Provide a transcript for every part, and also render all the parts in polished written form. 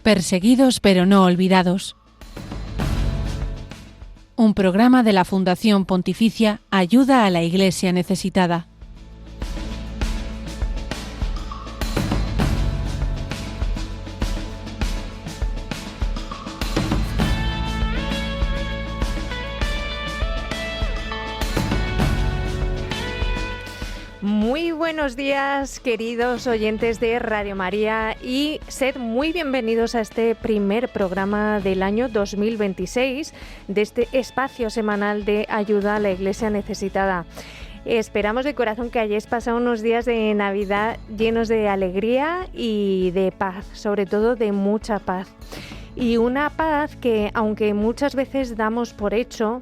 Perseguidos pero no olvidados. Un programa de la Fundación Pontificia Ayuda a la Iglesia Necesitada. Muy buenos días, queridos oyentes de Radio María, y sed muy bienvenidos a este primer programa del año 2026 de este espacio semanal de ayuda a la Iglesia necesitada. Esperamos de corazón que hayáis pasado unos días de Navidad llenos de alegría y de paz, sobre todo de mucha paz. Y una paz que, aunque muchas veces damos por hecho,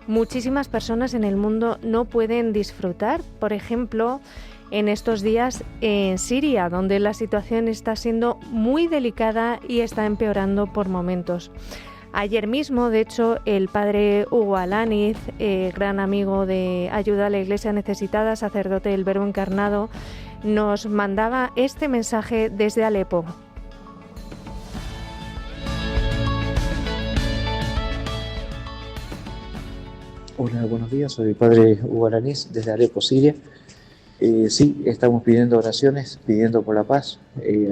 muchísimas personas en el mundo no pueden disfrutar. Por ejemplo, en estos días en Siria, donde la situación está siendo muy delicada y está empeorando por momentos. Ayer mismo, de hecho, el padre Hugo Alaniz, gran amigo de Ayuda a la Iglesia Necesitada, sacerdote del Verbo Encarnado, nos mandaba este mensaje desde Alepo. Hola, buenos días, soy el padre Hugo Alaniz desde Alepo, Siria. Sí, estamos pidiendo oraciones, pidiendo por la paz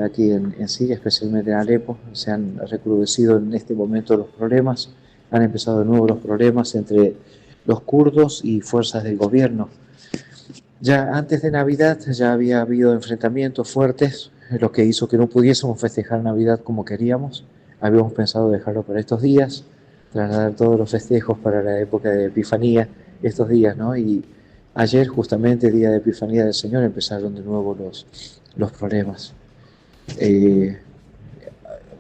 aquí en Siria, especialmente en Alepo. Se han recrudecido en este momento los problemas, han empezado de nuevo los problemas entre los kurdos y fuerzas del gobierno. Ya antes de Navidad ya había habido enfrentamientos fuertes, lo que hizo que no pudiésemos festejar Navidad como queríamos. Habíamos pensado dejarlo para estos días, trasladar todos los festejos para la época de Epifanía, estos días, ¿no? Y ayer, justamente, día de Epifanía del Señor, empezaron de nuevo los problemas.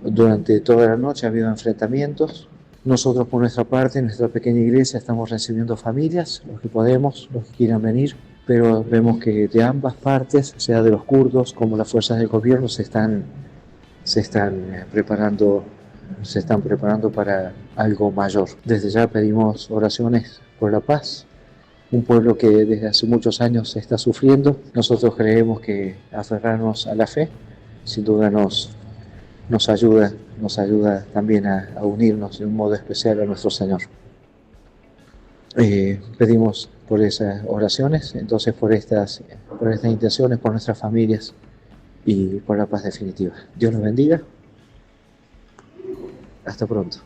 Durante toda la noche ha habido enfrentamientos. Nosotros, por nuestra parte, en nuestra pequeña iglesia, estamos recibiendo familias, los que podemos, los que quieran venir, pero vemos que de ambas partes, sea de los kurdos como las fuerzas del gobierno, se están preparando para algo mayor. Desde ya pedimos oraciones por la paz, un pueblo que desde hace muchos años está sufriendo. Nosotros creemos que aferrarnos a la fe sin duda nos ayuda también a unirnos de un modo especial a nuestro Señor. Pedimos por esas oraciones, entonces por estas intenciones, por nuestras familias y por la paz definitiva. Dios nos bendiga. Hasta pronto.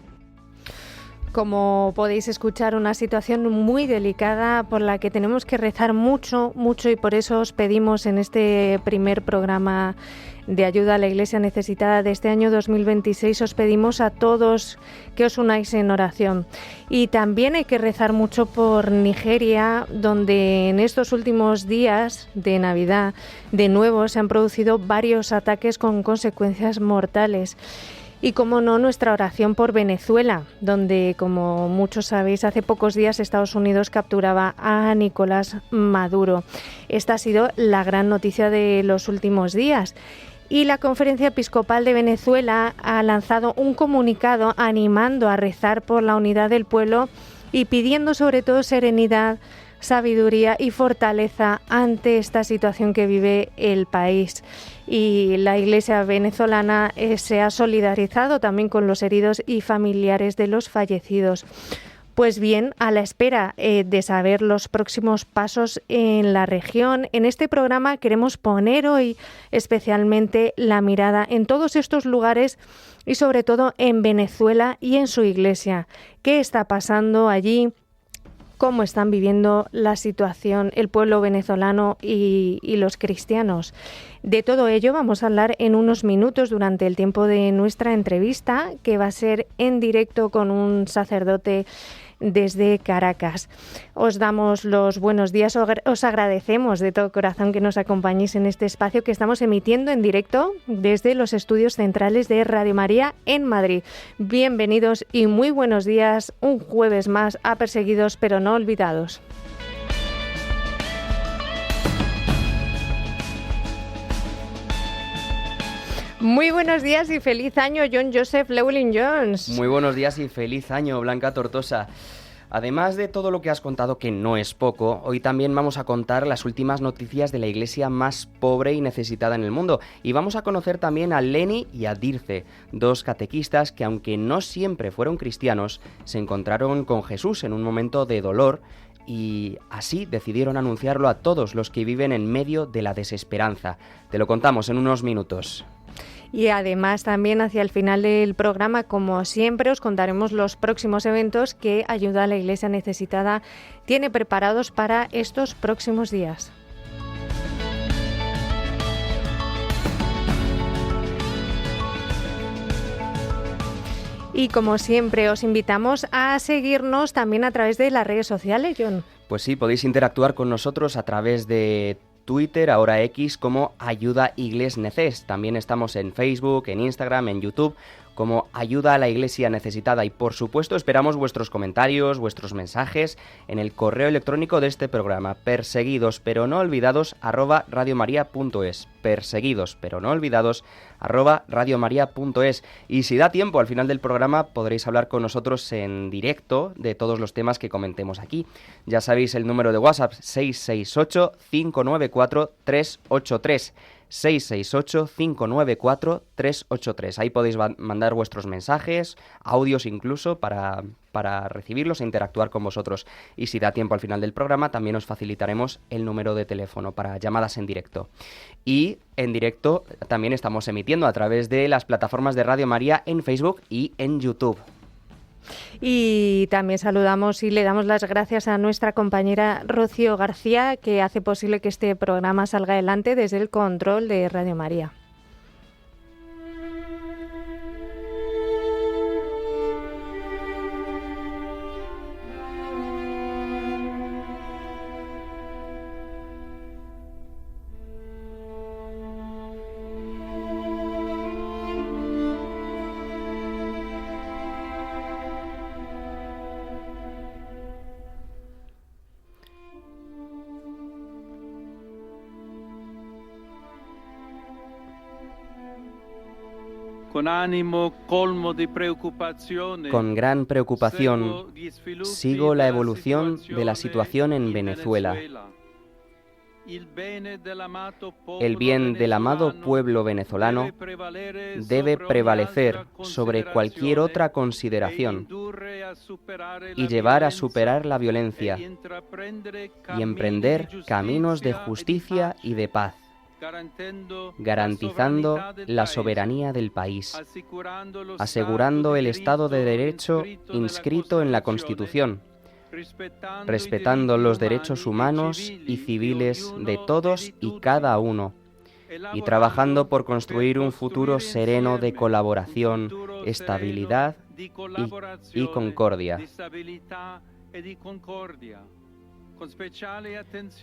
Como podéis escuchar, una situación muy delicada por la que tenemos que rezar mucho, y por eso os pedimos en este primer programa de ayuda a la Iglesia necesitada de este año 2026, os pedimos a todos que os unáis en oración. Y también hay que rezar mucho por Nigeria, donde en estos últimos días de Navidad de nuevo se han producido varios ataques con consecuencias mortales. Y como no, nuestra oración por Venezuela, donde, como muchos sabéis, hace pocos días Estados Unidos capturaba a Nicolás Maduro. Esta ha sido la gran noticia de los últimos días. Y la Conferencia Episcopal de Venezuela ha lanzado un comunicado animando a rezar por la unidad del pueblo y pidiendo sobre todo serenidad, sabiduría y fortaleza ante esta situación que vive el país. Y la Iglesia venezolana se ha solidarizado también con los heridos y familiares de los fallecidos. Pues bien, a la espera de saber los próximos pasos en la región, en este programa queremos poner hoy especialmente la mirada en todos estos lugares y sobre todo en Venezuela y en su Iglesia. ¿Qué está pasando allí? ¿Cómo están viviendo la situación el pueblo venezolano y los cristianos? De todo ello vamos a hablar en unos minutos durante el tiempo de nuestra entrevista, que va a ser en directo con un sacerdote desde Caracas. Os damos los buenos días, os agradecemos de todo corazón que nos acompañéis en este espacio que estamos emitiendo en directo desde los estudios centrales de Radio María en Madrid. Bienvenidos y muy buenos días un jueves más a Perseguidos pero no olvidados. Muy buenos días y feliz año, John Joseph Llewellyn Jones. Muy buenos días y feliz año, Blanca Tortosa. Además de todo lo que has contado, que no es poco, hoy también vamos a contar las últimas noticias de la iglesia más pobre y necesitada en el mundo. Y vamos a conocer también a Leni y a Dirce, dos catequistas que, aunque no siempre fueron cristianos, se encontraron con Jesús en un momento de dolor y así decidieron anunciarlo a todos los que viven en medio de la desesperanza. Te lo contamos en unos minutos. Y además también hacia el final del programa, como siempre, os contaremos los próximos eventos que Ayuda a la Iglesia Necesitada tiene preparados para estos próximos días. Y como siempre os invitamos a seguirnos también a través de las redes sociales, John. Pues sí, podéis interactuar con nosotros a través de Twitter, ahora X, como Ayuda Igles Neces. También estamos en Facebook, en Instagram, en YouTube, como Ayuda a la Iglesia Necesitada. Y por supuesto esperamos vuestros comentarios, vuestros mensajes en el correo electrónico de este programa, perseguidos pero no olvidados @radiomaria.es. Perseguidos pero no olvidados @radiomaria.es. Y si da tiempo, al final del programa podréis hablar con nosotros en directo de todos los temas que comentemos aquí. Ya sabéis el número de WhatsApp, 668-594-383. 668-594-383. Ahí podéis mandar vuestros mensajes, audios incluso, para recibirlos e interactuar con vosotros. Y si da tiempo al final del programa, también os facilitaremos el número de teléfono para llamadas en directo. Y en directo también estamos emitiendo a través de las plataformas de Radio María en Facebook y en YouTube. Y también saludamos y le damos las gracias a nuestra compañera Rocío García, que hace posible que este programa salga adelante desde el control de Radio María. Con gran preocupación sigo la evolución de la situación en Venezuela. El bien del amado pueblo venezolano debe prevalecer sobre cualquier otra consideración y llevar a superar la violencia y emprender caminos de justicia y de paz, garantizando la soberanía del país, asegurando el Estado de Derecho inscrito en la Constitución, respetando los derechos humanos y civiles de todos y cada uno, y trabajando por construir un futuro sereno de colaboración, estabilidad y concordia.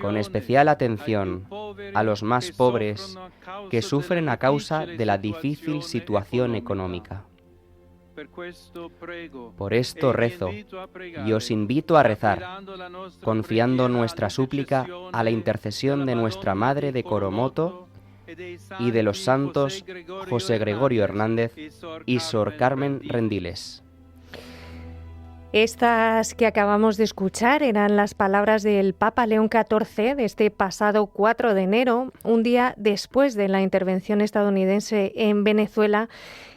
Con especial atención a los más pobres que sufren a causa de la difícil situación económica. Por esto rezo y os invito a rezar, confiando nuestra súplica a la intercesión de nuestra Madre de Coromoto y de los santos José Gregorio Hernández y Sor Carmen Rendiles. Estas que acabamos de escuchar eran las palabras del Papa León XIV de este pasado 4 de enero, un día después de la intervención estadounidense en Venezuela,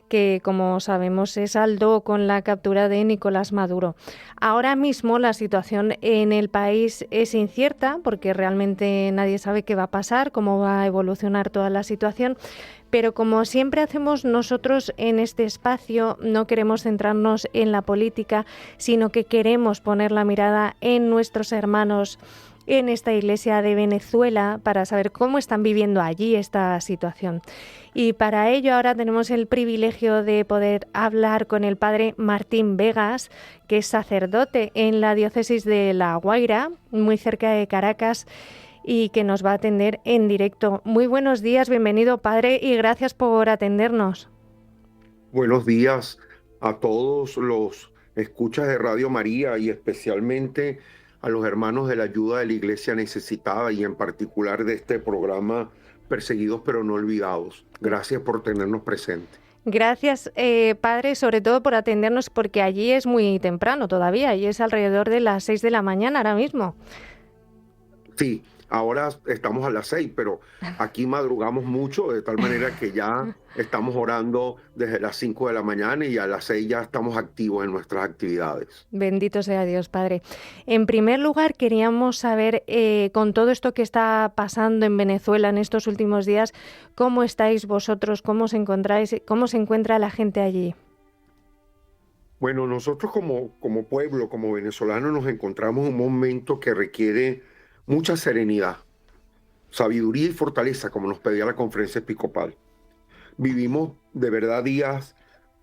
que, como sabemos, se saldó con la captura de Nicolás Maduro. Ahora mismo la situación en el país es incierta porque realmente nadie sabe qué va a pasar, cómo va a evolucionar toda la situación, pero como siempre hacemos nosotros en este espacio, no queremos centrarnos en la política, sino que queremos poner la mirada en nuestros hermanos en esta iglesia de Venezuela para saber cómo están viviendo allí esta situación. Y para ello ahora tenemos el privilegio de poder hablar con el padre Martín Vegas, que es sacerdote en la diócesis de La Guaira, muy cerca de Caracas, y que nos va a atender en directo. Muy buenos días, bienvenido padre, y gracias por atendernos. Buenos días a todos los escuchas de Radio María y especialmente a los hermanos de la ayuda de la Iglesia necesitada y en particular de este programa Perseguidos pero no olvidados. Gracias por tenernos presentes. Gracias, padre, sobre todo por atendernos, porque allí es muy temprano todavía, y es alrededor de las 6 de la mañana ahora mismo. Sí, ahora estamos a las 6, pero aquí madrugamos mucho, de tal manera que ya estamos orando desde las 5 de la mañana y a las 6 ya estamos activos en nuestras actividades. Bendito sea Dios, Padre. En primer lugar, queríamos saber, con todo esto que está pasando en Venezuela en estos últimos días, ¿cómo estáis vosotros? ¿Cómo os encontráis? ¿Cómo se encuentra la gente allí? Bueno, nosotros como pueblo, como venezolanos, nos encontramos en un momento que requiere mucha serenidad, sabiduría y fortaleza, como nos pedía la conferencia episcopal. Vivimos de verdad días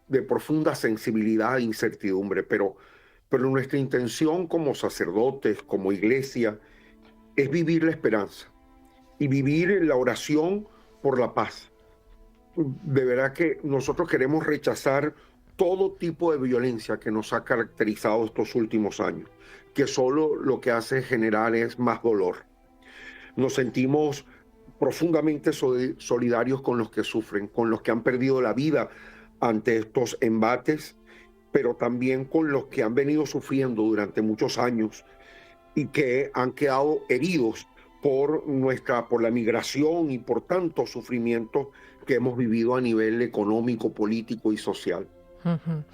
de profunda sensibilidad e incertidumbre, pero nuestra intención como sacerdotes, como iglesia, es vivir la esperanza y vivir la oración por la paz. De verdad que nosotros queremos rechazar todo tipo de violencia que nos ha caracterizado estos últimos años, que solo lo que hace generar es más dolor. Nos sentimos profundamente solidarios con los que sufren, con los que han perdido la vida ante estos embates, pero también con los que han venido sufriendo durante muchos años y que han quedado heridos por la migración y por tantos sufrimientos que hemos vivido a nivel económico, político y social. Ujú.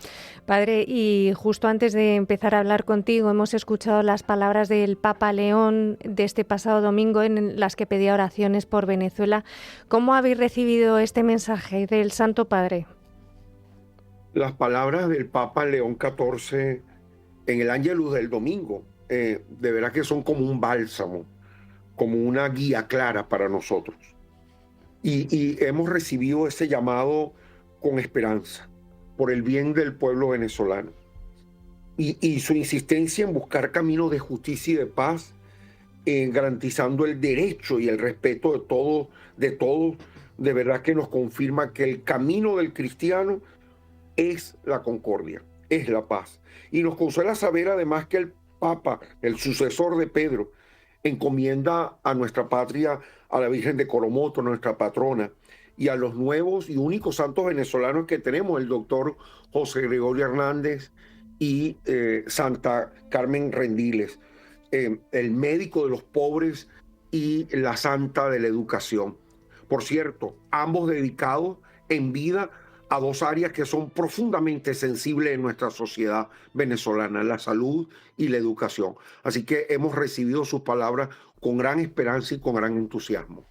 Padre, y justo antes de empezar a hablar contigo, hemos escuchado las palabras del Papa León de este pasado domingo en las que pedía oraciones por Venezuela. ¿Cómo habéis recibido este mensaje del Santo Padre? Las palabras del Papa León XIV en el Ángelus del domingo, de verdad que son como un bálsamo, como una guía clara para nosotros. Y hemos recibido ese llamado con esperanza, por el bien del pueblo venezolano. Y su insistencia en buscar caminos de justicia y de paz, garantizando el derecho y el respeto de todos, de verdad que nos confirma que el camino del cristiano es la concordia, es la paz. Y nos consuela saber además que el Papa, el sucesor de Pedro, encomienda a nuestra patria, a la Virgen de Coromoto, nuestra patrona, y a los nuevos y únicos santos venezolanos que tenemos, el doctor José Gregorio Hernández y Santa Carmen Rendiles, el médico de los pobres y la santa de la educación. Por cierto, ambos dedicados en vida a dos áreas que son profundamente sensibles en nuestra sociedad venezolana, la salud y la educación. Así que hemos recibido sus palabras con gran esperanza y con gran entusiasmo.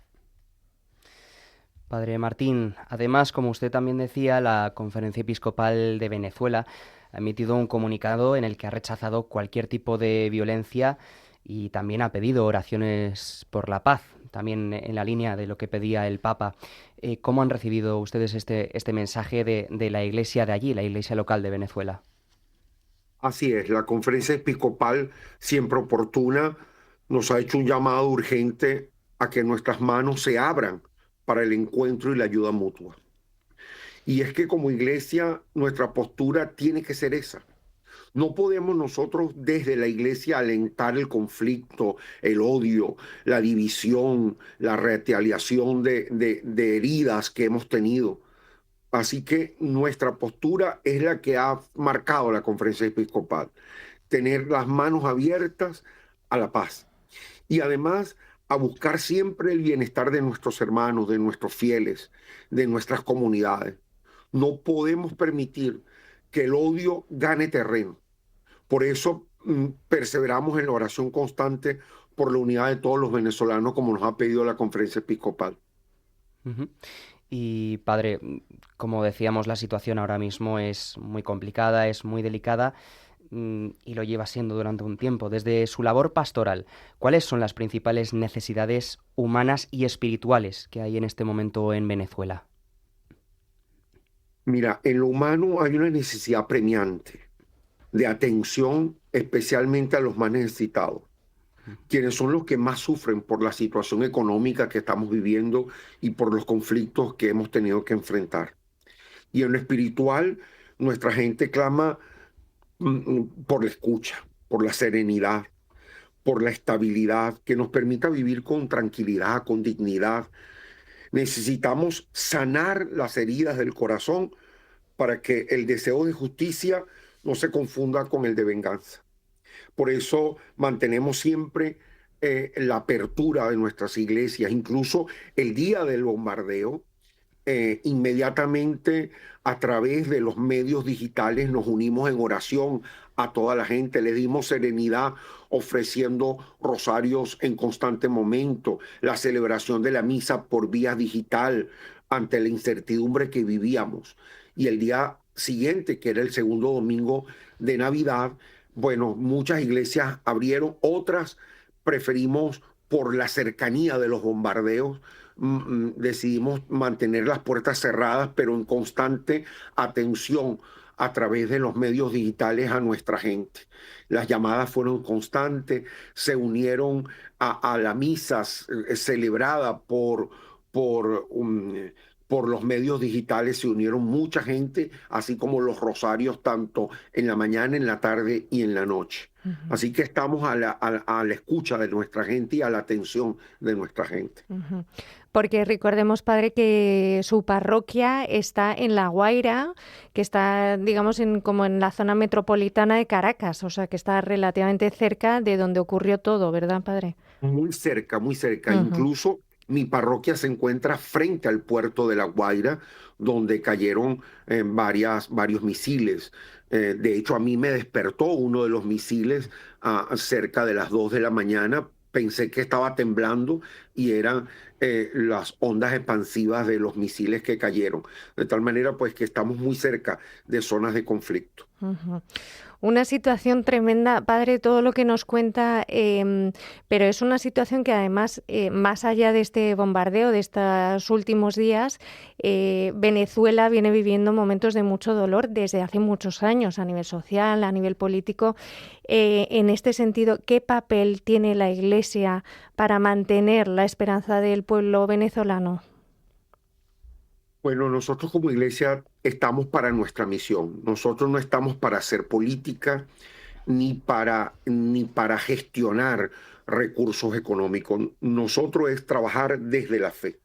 Padre Martín, además, como usted también decía, la Conferencia Episcopal de Venezuela ha emitido un comunicado en el que ha rechazado cualquier tipo de violencia y también ha pedido oraciones por la paz, también en la línea de lo que pedía el Papa. ¿Cómo han recibido ustedes este mensaje de la iglesia de allí, la iglesia local de Venezuela? Así es, la Conferencia Episcopal, siempre oportuna, nos ha hecho un llamado urgente a que nuestras manos se abran para el encuentro y la ayuda mutua. Y es que como iglesia nuestra postura tiene que ser esa. No podemos nosotros desde la iglesia alentar el conflicto, el odio, la división, la retaliación de heridas que hemos tenido. Así que nuestra postura es la que ha marcado la Conferencia Episcopal. Tener las manos abiertas a la paz. Y además a buscar siempre el bienestar de nuestros hermanos, de nuestros fieles, de nuestras comunidades. No podemos permitir que el odio gane terreno. Por eso perseveramos en la oración constante por la unidad de todos los venezolanos, como nos ha pedido la Conferencia Episcopal. Uh-huh. Y padre, como decíamos, la situación ahora mismo es muy complicada, es muy delicada y lo lleva siendo durante un tiempo. Desde su labor pastoral, ¿cuáles son las principales necesidades humanas y espirituales que hay en este momento en Venezuela? Mira, en lo humano hay una necesidad premiante de atención, especialmente a los más necesitados, quienes son los que más sufren por la situación económica que estamos viviendo y por los conflictos que hemos tenido que enfrentar. Y en lo espiritual, nuestra gente clama por la escucha, por la serenidad, por la estabilidad, que nos permita vivir con tranquilidad, con dignidad. Necesitamos sanar las heridas del corazón para que el deseo de justicia no se confunda con el de venganza. Por eso mantenemos siempre la apertura de nuestras iglesias, incluso el día del bombardeo. Inmediatamente a través de los medios digitales nos unimos en oración a toda la gente, le dimos serenidad ofreciendo rosarios en constante momento, la celebración de la misa por vía digital ante la incertidumbre que vivíamos. Y el día siguiente, que era el segundo domingo de Navidad, bueno, muchas iglesias abrieron, otras preferimos por la cercanía de los bombardeos decidimos mantener las puertas cerradas, pero en constante atención a través de los medios digitales a nuestra gente. Las llamadas fueron constantes, se unieron a la misa celebrada por los medios digitales, se unieron mucha gente, así como los rosarios, tanto en la mañana, en la tarde y en la noche. Así que estamos a la escucha de nuestra gente y a la atención de nuestra gente. Porque recordemos, padre, que su parroquia está en La Guaira, que está, digamos, como en la zona metropolitana de Caracas, o sea, que está relativamente cerca de donde ocurrió todo, ¿verdad, padre? Muy cerca, muy cerca. Incluso mi parroquia se encuentra frente al puerto de La Guaira, donde cayeron varios misiles. De hecho, a mí me despertó uno de los misiles cerca de las 2 de la mañana. Pensé que estaba temblando y eran las ondas expansivas de los misiles que cayeron. De tal manera, pues, que estamos muy cerca de zonas de conflicto. Una situación tremenda, padre, todo lo que nos cuenta, pero es una situación que además, más allá de este bombardeo de estos últimos días, Venezuela viene viviendo momentos de mucho dolor desde hace muchos años, a nivel social, a nivel político. En este sentido, ¿qué papel tiene la Iglesia para mantener la esperanza del pueblo venezolano? Bueno, nosotros como iglesia estamos para nuestra misión. Nosotros no estamos para hacer política ni para gestionar recursos económicos. Nosotros es trabajar desde la fe.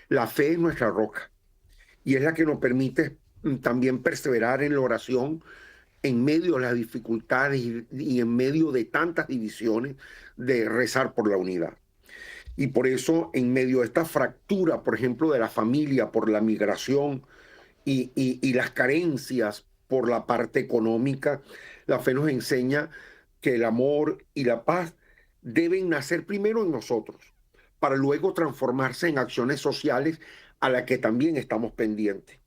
La fe es nuestra roca y es la que nos permite también perseverar en la oración en medio de las dificultades y en medio de tantas divisiones, de rezar por la unidad. Y por eso, en medio de esta fractura, por ejemplo, de la familia por la migración y las carencias por la parte económica, la fe nos enseña que el amor y la paz deben nacer primero en nosotros, para luego transformarse en acciones sociales a las que también estamos pendientes.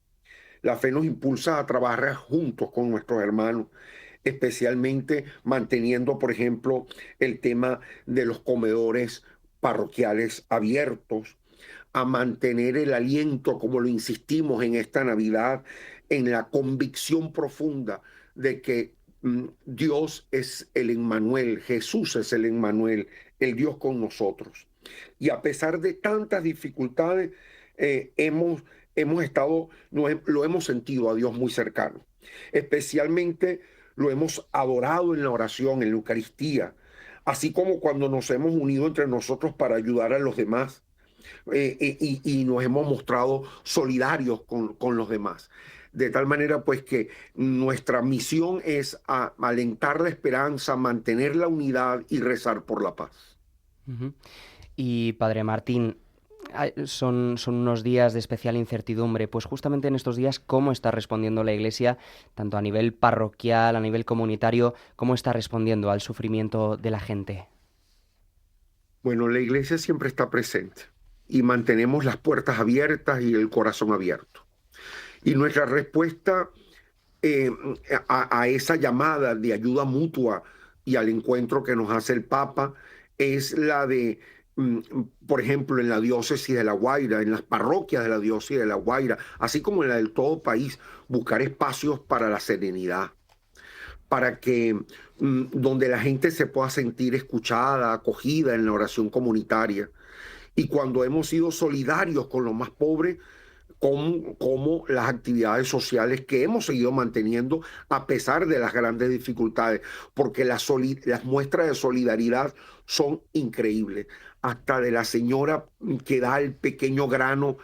La fe nos impulsa a trabajar juntos con nuestros hermanos, especialmente manteniendo, por ejemplo, el tema de los comedores parroquiales abiertos, a mantener el aliento, como lo insistimos en esta Navidad, en la convicción profunda de que Dios es el Emmanuel, Jesús es el Emmanuel, el Dios con nosotros. Y a pesar de tantas dificultades, lo hemos sentido a Dios muy cercano. Especialmente lo hemos adorado en la oración, en la Eucaristía, así como cuando nos hemos unido entre nosotros para ayudar a los demás y nos hemos mostrado solidarios con los demás. De tal manera, pues, que nuestra misión es alentar la esperanza, mantener la unidad y rezar por la paz. Y Padre Martín, son unos días de especial incertidumbre. Pues justamente en estos días, ¿cómo está respondiendo la Iglesia, tanto a nivel parroquial, a nivel comunitario? ¿Cómo está respondiendo al sufrimiento de la gente? Bueno, la Iglesia siempre está presente y mantenemos las puertas abiertas y el corazón abierto. Y nuestra respuesta a esa llamada de ayuda mutua y al encuentro que nos hace el Papa es la de, por ejemplo, en la diócesis de La Guaira, en las parroquias de la diócesis de La Guaira, así como en la del todo país, buscar espacios para la serenidad, para que donde la gente se pueda sentir escuchada, acogida en la oración comunitaria. Y cuando hemos sido solidarios con los más pobres, como las actividades sociales que hemos seguido manteniendo a pesar de las grandes dificultades, porque las muestras de solidaridad son increíbles. Hasta de la señora que da el pequeño grano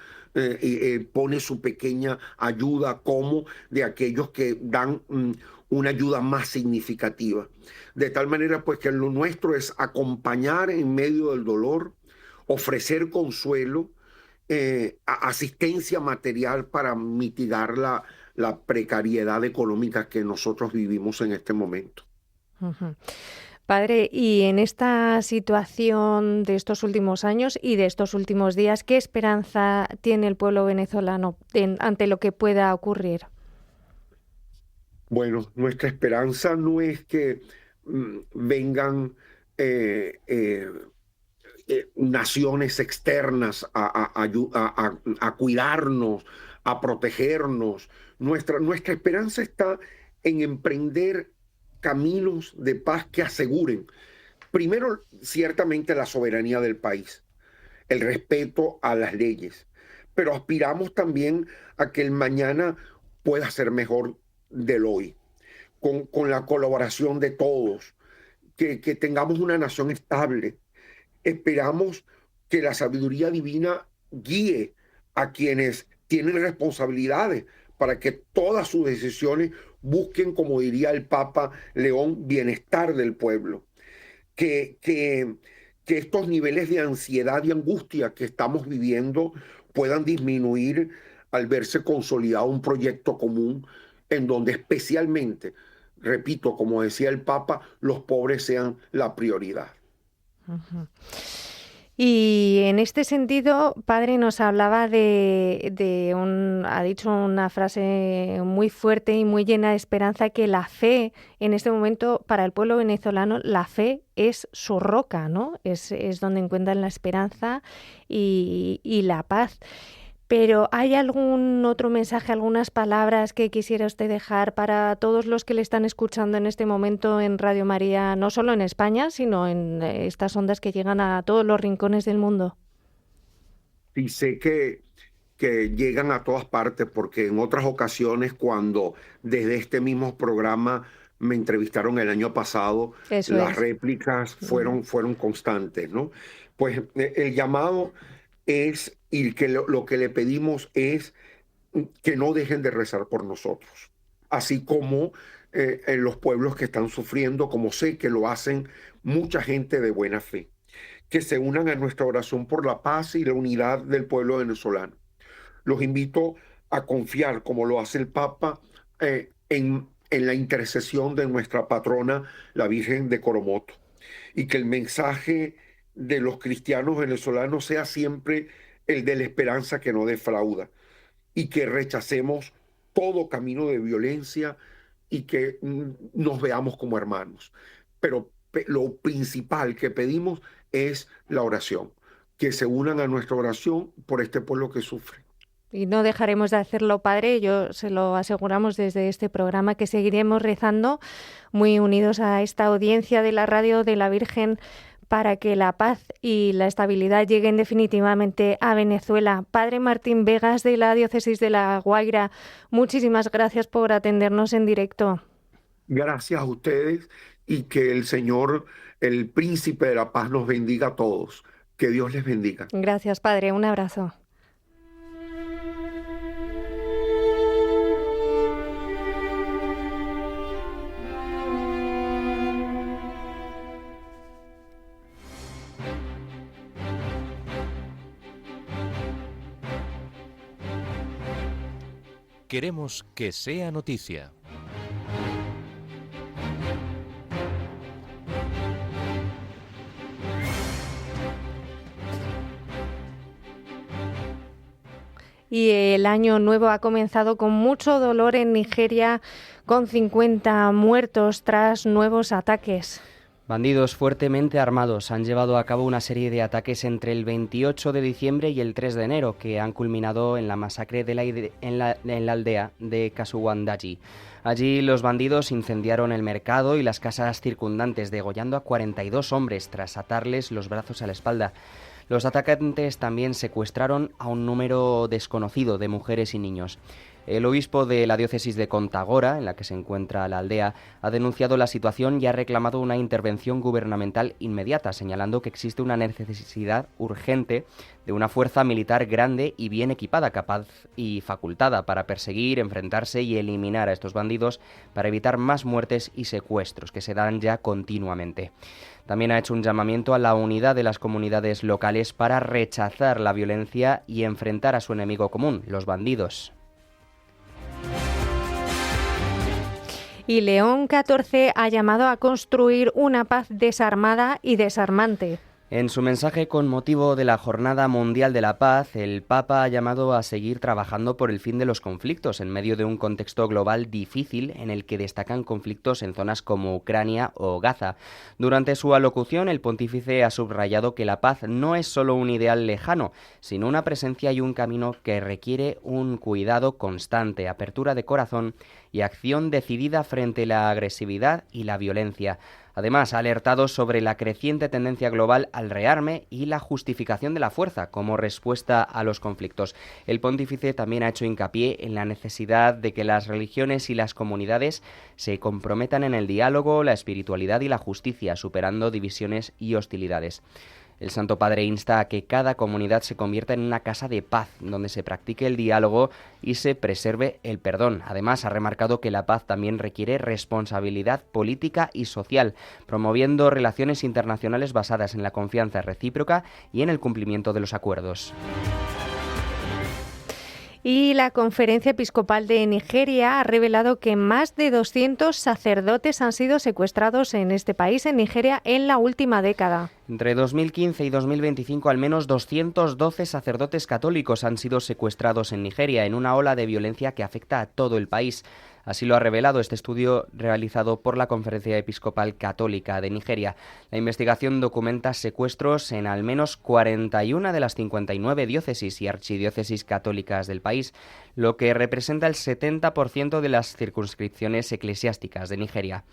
pone su pequeña ayuda, como de aquellos que dan una ayuda más significativa. De tal manera pues que lo nuestro es acompañar en medio del dolor, ofrecer consuelo, asistencia material para mitigar la precariedad económica que nosotros vivimos en este momento. Uh-huh. Padre, y en esta situación de estos últimos años y de estos últimos días, ¿qué esperanza tiene el pueblo venezolano ante lo que pueda ocurrir? Bueno, nuestra esperanza no es que vengan naciones externas a cuidarnos, a protegernos. Nuestra esperanza está en emprender caminos de paz que aseguren, primero, ciertamente la soberanía del país, el respeto a las leyes, pero aspiramos también a que el mañana pueda ser mejor del hoy, con la colaboración de todos, que tengamos una nación estable. Esperamos que la sabiduría divina guíe a quienes tienen responsabilidades para que todas sus decisiones busquen, como diría el Papa León, bienestar del pueblo. Que estos niveles de ansiedad y angustia que estamos viviendo puedan disminuir al verse consolidado un proyecto común en donde especialmente, repito, como decía el Papa, los pobres sean la prioridad. Uh-huh. Y en este sentido, padre, nos hablaba ha dicho una frase muy fuerte y muy llena de esperanza, que la fe en este momento para el pueblo venezolano, la fe es su roca, ¿no? Es donde encuentran la esperanza y la paz. Pero ¿hay algún otro mensaje, algunas palabras que quisiera usted dejar para todos los que le están escuchando en este momento en Radio María, no solo en España, sino en estas ondas que llegan a todos los rincones del mundo? Sí, sé que llegan a todas partes, porque en otras ocasiones, cuando desde este mismo programa me entrevistaron el año pasado, las réplicas fueron constantes, ¿no? Pues el llamado es, y que lo que le pedimos es que no dejen de rezar por nosotros, así como en los pueblos que están sufriendo, como sé que lo hacen mucha gente de buena fe, que se unan a nuestra oración por la paz y la unidad del pueblo venezolano. Los invito a confiar, como lo hace el Papa, en la intercesión de nuestra patrona, la Virgen de Coromoto, y que el mensaje de los cristianos venezolanos sea siempre el de la esperanza que no defrauda, y que rechacemos todo camino de violencia y que nos veamos como hermanos. Pero lo principal que pedimos es la oración, que se unan a nuestra oración por este pueblo que sufre. Y no dejaremos de hacerlo, padre, se lo aseguramos desde este programa, que seguiremos rezando muy unidos a esta audiencia de la radio de la Virgen, para que la paz y la estabilidad lleguen definitivamente a Venezuela. Padre Martín Vegas, de la Diócesis de La Guaira, muchísimas gracias por atendernos en directo. Gracias a ustedes, y que el Señor, el Príncipe de la Paz, nos bendiga a todos. Que Dios les bendiga. Gracias, padre. Un abrazo. Queremos que sea noticia. Y el año nuevo ha comenzado con mucho dolor en Nigeria, con 50 muertos tras nuevos ataques. Bandidos fuertemente armados han llevado a cabo una serie de ataques entre el 28 de diciembre y el 3 de enero, que han culminado en la masacre en la aldea de Kasuwandaji. Allí los bandidos incendiaron el mercado y las casas circundantes, degollando a 42 hombres tras atarles los brazos a la espalda. Los atacantes también secuestraron a un número desconocido de mujeres y niños. El obispo de la diócesis de Contagora, en la que se encuentra la aldea, ha denunciado la situación y ha reclamado una intervención gubernamental inmediata, señalando que existe una necesidad urgente de una fuerza militar grande y bien equipada, capaz y facultada para perseguir, enfrentarse y eliminar a estos bandidos para evitar más muertes y secuestros que se dan ya continuamente. También ha hecho un llamamiento a la unidad de las comunidades locales para rechazar la violencia y enfrentar a su enemigo común, los bandidos. Y León XIV ha llamado a construir una paz desarmada y desarmante. En su mensaje con motivo de la Jornada Mundial de la Paz, el Papa ha llamado a seguir trabajando por el fin de los conflictos en medio de un contexto global difícil en el que destacan conflictos en zonas como Ucrania o Gaza. Durante su alocución, el pontífice ha subrayado que la paz no es solo un ideal lejano, sino una presencia y un camino que requiere un cuidado constante, apertura de corazón y acción decidida frente a la agresividad y la violencia. Además, ha alertado sobre la creciente tendencia global al rearme y la justificación de la fuerza como respuesta a los conflictos. El pontífice también ha hecho hincapié en la necesidad de que las religiones y las comunidades se comprometan en el diálogo, la espiritualidad y la justicia, superando divisiones y hostilidades. El Santo Padre insta a que cada comunidad se convierta en una casa de paz, donde se practique el diálogo y se preserve el perdón. Además, ha remarcado que la paz también requiere responsabilidad política y social, promoviendo relaciones internacionales basadas en la confianza recíproca y en el cumplimiento de los acuerdos. Y la Conferencia Episcopal de Nigeria ha revelado que más de 200 sacerdotes han sido secuestrados en este país, en Nigeria, en la última década. Entre 2015 y 2025, al menos 212 sacerdotes católicos han sido secuestrados en Nigeria, en una ola de violencia que afecta a todo el país. Así lo ha revelado este estudio realizado por la Conferencia Episcopal Católica de Nigeria. La investigación documenta secuestros en al menos 41 de las 59 diócesis y archidiócesis católicas del país, lo que representa el 70% de las circunscripciones eclesiásticas de Nigeria.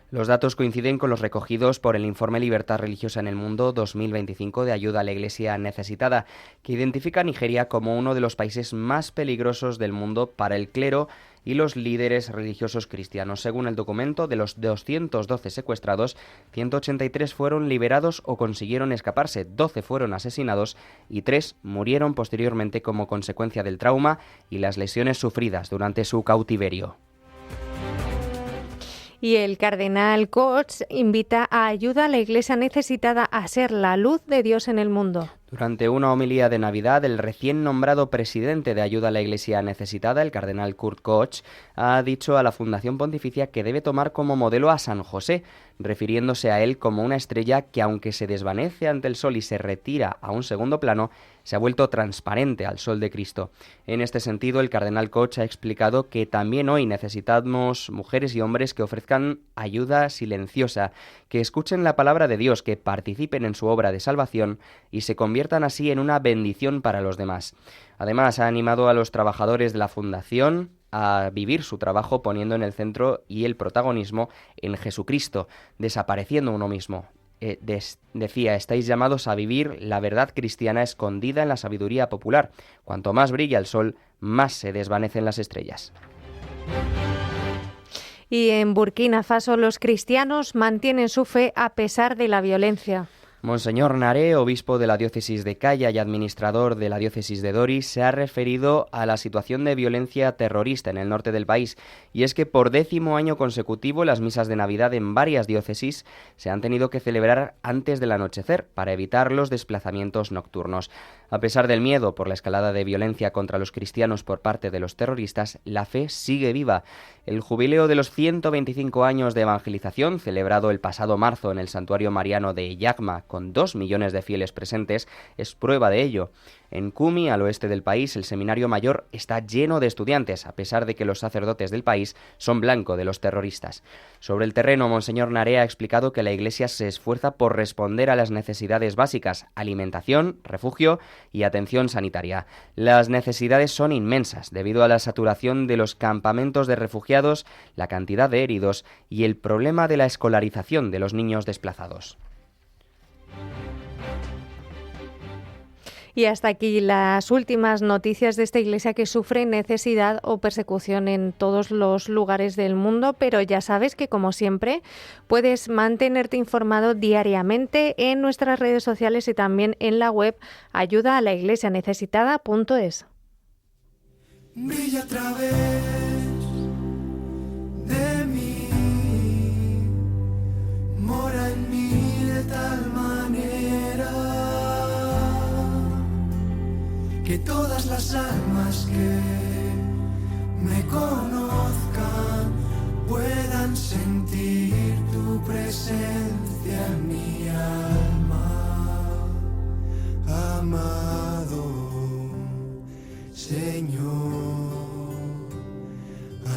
Los datos coinciden con los recogidos por el Informe Libertad Religiosa en el Mundo 2025 de Ayuda a la Iglesia Necesitada, que identifica a Nigeria como uno de los países más peligrosos del mundo para el clero y los líderes religiosos cristianos. Según el documento, de los 212 secuestrados, 183 fueron liberados o consiguieron escaparse, 12 fueron asesinados y 3 murieron posteriormente como consecuencia del trauma y las lesiones sufridas durante su cautiverio. Y el cardenal Koch invita a ayuda a la Iglesia necesitada a ser la luz de Dios en el mundo. Durante una homilía de Navidad, el recién nombrado presidente de Ayuda a la Iglesia Necesitada, el cardenal Kurt Koch, ha dicho a la Fundación Pontificia que debe tomar como modelo a San José, refiriéndose a él como una estrella que, aunque se desvanece ante el sol y se retira a un segundo plano, se ha vuelto transparente al sol de Cristo. En este sentido, el cardenal Koch ha explicado que también hoy necesitamos mujeres y hombres que ofrezcan ayuda silenciosa, que escuchen la palabra de Dios, que participen en su obra de salvación y se conviertan así en una bendición para los demás. Además, ha animado a los trabajadores de la Fundación a vivir su trabajo poniendo en el centro y el protagonismo en Jesucristo, desapareciendo uno mismo. Decía, estáis llamados a vivir la verdad cristiana escondida en la sabiduría popular. Cuanto más brilla el sol, más se desvanecen las estrellas. Y en Burkina Faso los cristianos mantienen su fe a pesar de la violencia. Monseñor Naré, obispo de la diócesis de Caya y administrador de la diócesis de Dori, se ha referido a la situación de violencia terrorista en el norte del país, y es que por 10º año consecutivo las misas de Navidad en varias diócesis se han tenido que celebrar antes del anochecer para evitar los desplazamientos nocturnos. A pesar del miedo por la escalada de violencia contra los cristianos por parte de los terroristas, la fe sigue viva. El jubileo de los 125 años de evangelización, celebrado el pasado marzo en el santuario mariano de Yagma, con 2 millones de fieles presentes, es prueba de ello. En Kumi, al oeste del país, el seminario mayor está lleno de estudiantes, a pesar de que los sacerdotes del país son blanco de los terroristas. Sobre el terreno, Monseñor Naré ha explicado que la Iglesia se esfuerza por responder a las necesidades básicas: alimentación, refugio y atención sanitaria. Las necesidades son inmensas, debido a la saturación de los campamentos de refugiados, la cantidad de heridos y el problema de la escolarización de los niños desplazados. Y hasta aquí las últimas noticias de esta iglesia que sufre necesidad o persecución en todos los lugares del mundo, pero ya sabes que, como siempre, puedes mantenerte informado diariamente en nuestras redes sociales y también en la web ayudaalaiglesianecesitada.es. Brilla a través de mí, mora en mí de tal manera que todas las almas que me conozcan puedan sentir tu presencia en mi alma, amado Señor.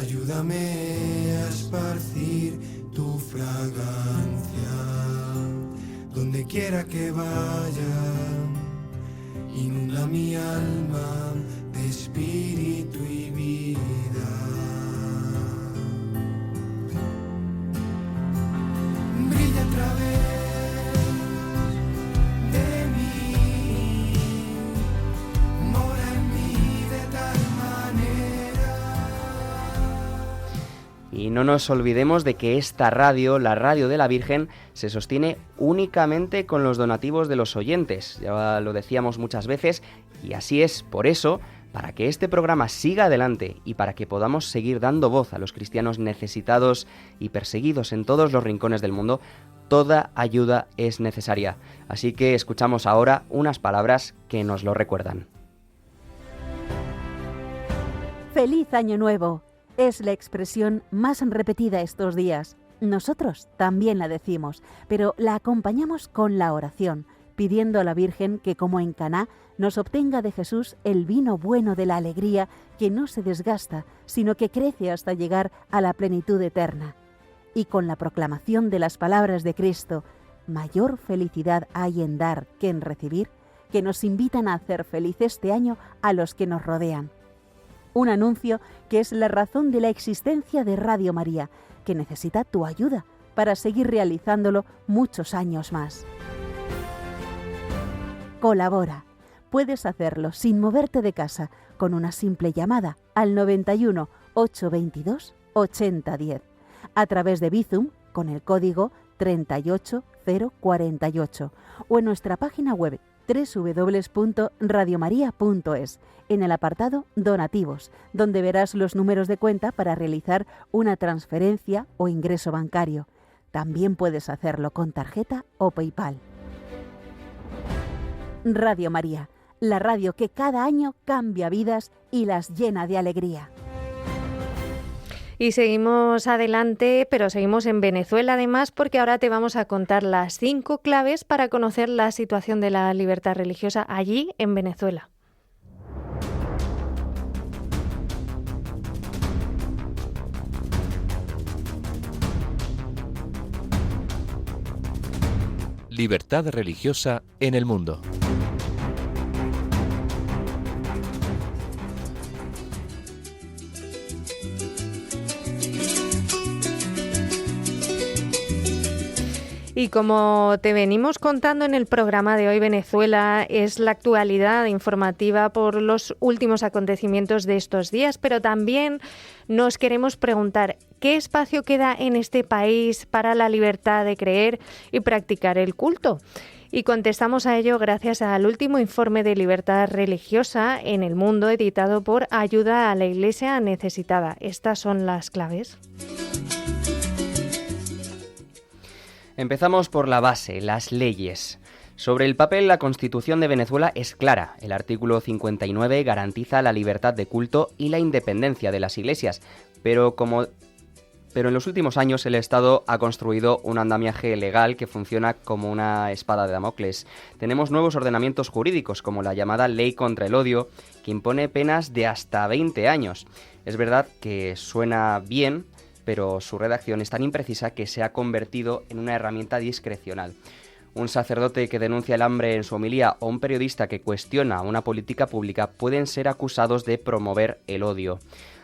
Ayúdame a esparcir tu fragancia donde quiera que vaya. Inunda mi alma de espíritu y vida. Brilla a través de mí, mora en mí de tal manera. Y no nos olvidemos de que esta radio, la Radio de la Virgen, se sostiene únicamente con los donativos de los oyentes. Ya lo decíamos muchas veces y así es. Por eso, para que este programa siga adelante y para que podamos seguir dando voz a los cristianos necesitados y perseguidos en todos los rincones del mundo, toda ayuda es necesaria. Así que escuchamos ahora unas palabras que nos lo recuerdan. ¡Feliz Año Nuevo! Es la expresión más repetida estos días. Nosotros también la decimos, pero la acompañamos con la oración, pidiendo a la Virgen que, como en Caná, nos obtenga de Jesús el vino bueno de la alegría que no se desgasta, sino que crece hasta llegar a la plenitud eterna. Y con la proclamación de las palabras de Cristo, mayor felicidad hay en dar que en recibir, que nos invitan a hacer feliz este año a los que nos rodean. Un anuncio que es la razón de la existencia de Radio María, que necesita tu ayuda para seguir realizándolo muchos años más. Colabora. Puedes hacerlo sin moverte de casa con una simple llamada al 91 822 8010, a través de Bizum con el código 38048 o en nuestra página web www.radiomaria.es, en el apartado Donativos, donde verás los números de cuenta para realizar una transferencia o ingreso bancario. También puedes hacerlo con tarjeta o PayPal. Radio María, la radio que cada año cambia vidas y las llena de alegría. Y seguimos adelante, pero seguimos en Venezuela además, porque ahora te vamos a contar las 5 claves para conocer la situación de la libertad religiosa allí en Venezuela. Libertad religiosa en el mundo. Y como te venimos contando en el programa de hoy, Venezuela es la actualidad informativa por los últimos acontecimientos de estos días, pero también nos queremos preguntar ¿qué espacio queda en este país para la libertad de creer y practicar el culto? Y contestamos a ello gracias al último informe de libertad religiosa en el mundo editado por Ayuda a la Iglesia Necesitada. Estas son las claves. Empezamos por la base, las leyes. Sobre el papel, la Constitución de Venezuela es clara. El artículo 59 garantiza la libertad de culto y la independencia de las iglesias, pero en los últimos años el Estado ha construido un andamiaje legal que funciona como una espada de Damocles. Tenemos nuevos ordenamientos jurídicos, como la llamada Ley contra el Odio, que impone penas de hasta 20 años. Es verdad que suena bien, pero su redacción es tan imprecisa que se ha convertido en una herramienta discrecional. Un sacerdote que denuncia el hambre en su homilía o un periodista que cuestiona una política pública pueden ser acusados de promover el odio.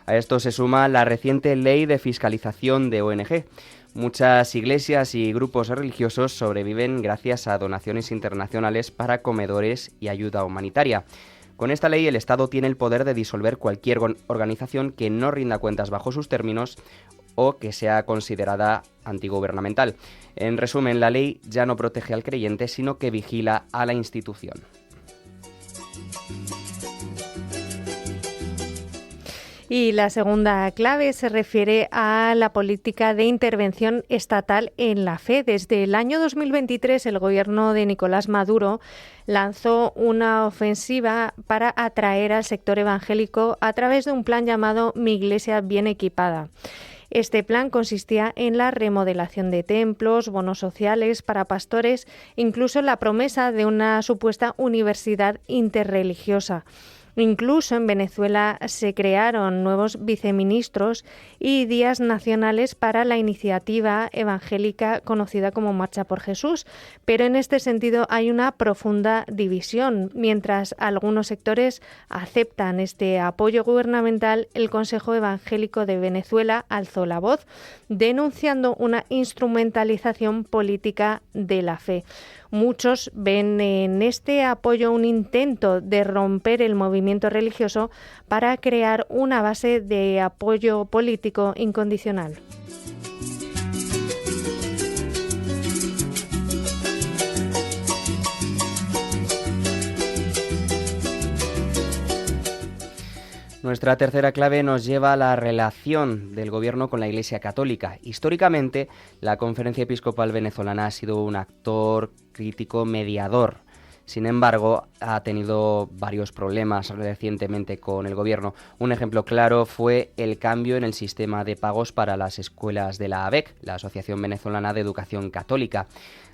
A esto se suma la reciente ley de fiscalización de ONG. Muchas iglesias y grupos religiosos sobreviven gracias a donaciones internacionales para comedores y ayuda humanitaria. Con esta ley, el Estado tiene el poder de disolver cualquier organización que no rinda cuentas bajo sus términos o que sea considerada antigubernamental. En resumen, la ley ya no protege al creyente, sino que vigila a la institución. Y la segunda clave se refiere a la política de intervención estatal en la fe. Desde el año 2023, el gobierno de Nicolás Maduro lanzó una ofensiva para atraer al sector evangélico a través de un plan llamado Mi Iglesia Bien Equipada. Este plan consistía en la remodelación de templos, bonos sociales para pastores, incluso la promesa de una supuesta universidad interreligiosa. Incluso en Venezuela se crearon nuevos viceministros y días nacionales para la iniciativa evangélica conocida como Marcha por Jesús. Pero en este sentido hay una profunda división. Mientras algunos sectores aceptan este apoyo gubernamental, el Consejo Evangélico de Venezuela alzó la voz, denunciando una instrumentalización política de la fe. Muchos ven en este apoyo un intento de romper el movimiento religioso para crear una base de apoyo político incondicional. Nuestra tercera clave nos lleva a la relación del gobierno con la Iglesia Católica. Históricamente, la Conferencia Episcopal Venezolana ha sido un actor crítico mediador. Sin embargo, ha tenido varios problemas recientemente con el gobierno. Un ejemplo claro fue el cambio en el sistema de pagos para las escuelas de la ABEC, la Asociación Venezolana de Educación Católica.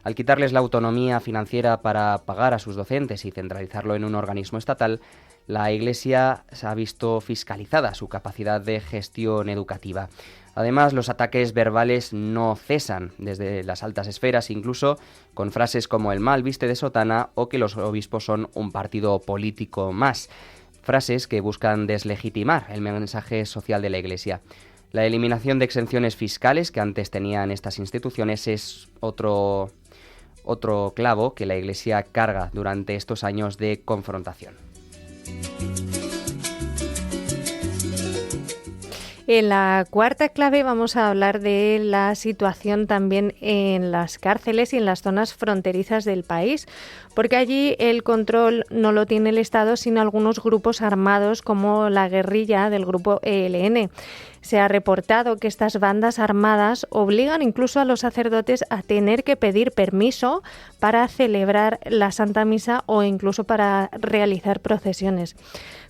Al quitarles la autonomía financiera para pagar a sus docentes y centralizarlo en un organismo estatal, la Iglesia se ha visto fiscalizada su capacidad de gestión educativa. Además, los ataques verbales no cesan desde las altas esferas, incluso con frases como el mal viste de sotana o que los obispos son un partido político más. Frases que buscan deslegitimar el mensaje social de la Iglesia. La eliminación de exenciones fiscales que antes tenían estas instituciones es otro clavo que la Iglesia carga durante estos años de confrontación. En la cuarta clave vamos a hablar de la situación también en las cárceles y en las zonas fronterizas del país, porque allí el control no lo tiene el Estado, sino algunos grupos armados como la guerrilla del grupo ELN. Se ha reportado que estas bandas armadas obligan incluso a los sacerdotes a tener que pedir permiso para celebrar la Santa Misa o incluso para realizar procesiones.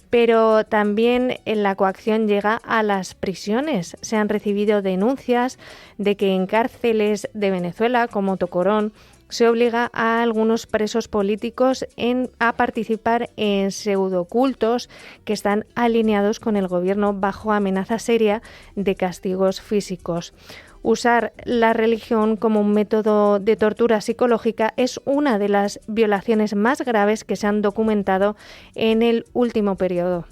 Pero también la coacción llega a las prisiones. Se han recibido denuncias de que en cárceles de Venezuela, como Tocorón, se obliga a algunos presos políticos a participar en pseudocultos que están alineados con el gobierno bajo amenaza seria de castigos físicos. Usar la religión como un método de tortura psicológica es una de las violaciones más graves que se han documentado en el último periodo.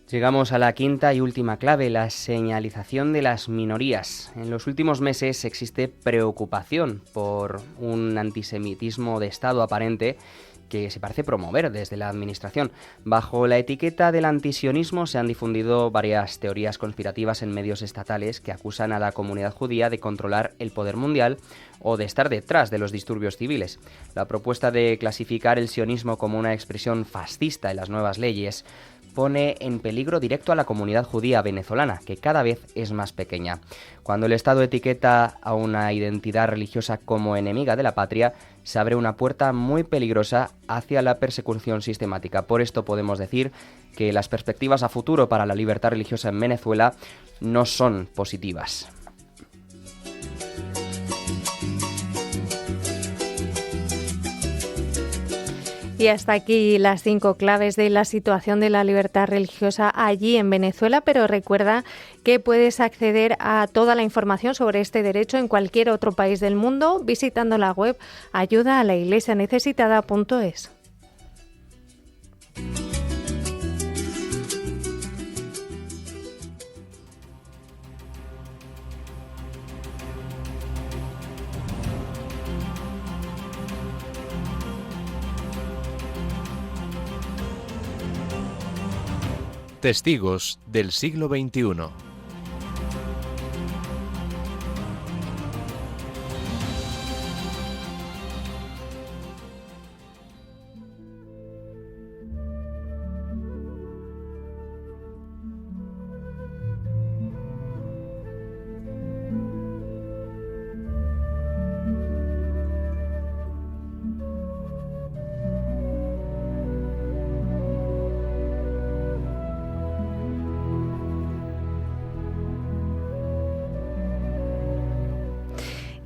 Llegamos a la quinta y última clave, la señalización de las minorías. En los últimos meses existe preocupación por un antisemitismo de Estado aparente que se parece promover desde la administración. Bajo la etiqueta del antisionismo se han difundido varias teorías conspirativas en medios estatales que acusan a la comunidad judía de controlar el poder mundial o de estar detrás de los disturbios civiles. La propuesta de clasificar el sionismo como una expresión fascista en las nuevas leyes pone en peligro directo a la comunidad judía venezolana, que cada vez es más pequeña. Cuando el Estado etiqueta a una identidad religiosa como enemiga de la patria, se abre una puerta muy peligrosa hacia la persecución sistemática. Por esto podemos decir que las perspectivas a futuro para la libertad religiosa en Venezuela no son positivas. Y hasta aquí las 5 claves de la situación de la libertad religiosa allí en Venezuela, pero recuerda que puedes acceder a toda la información sobre este derecho en cualquier otro país del mundo visitando la web ayudaalaiglesianecesitada.es. Testigos del siglo XXI.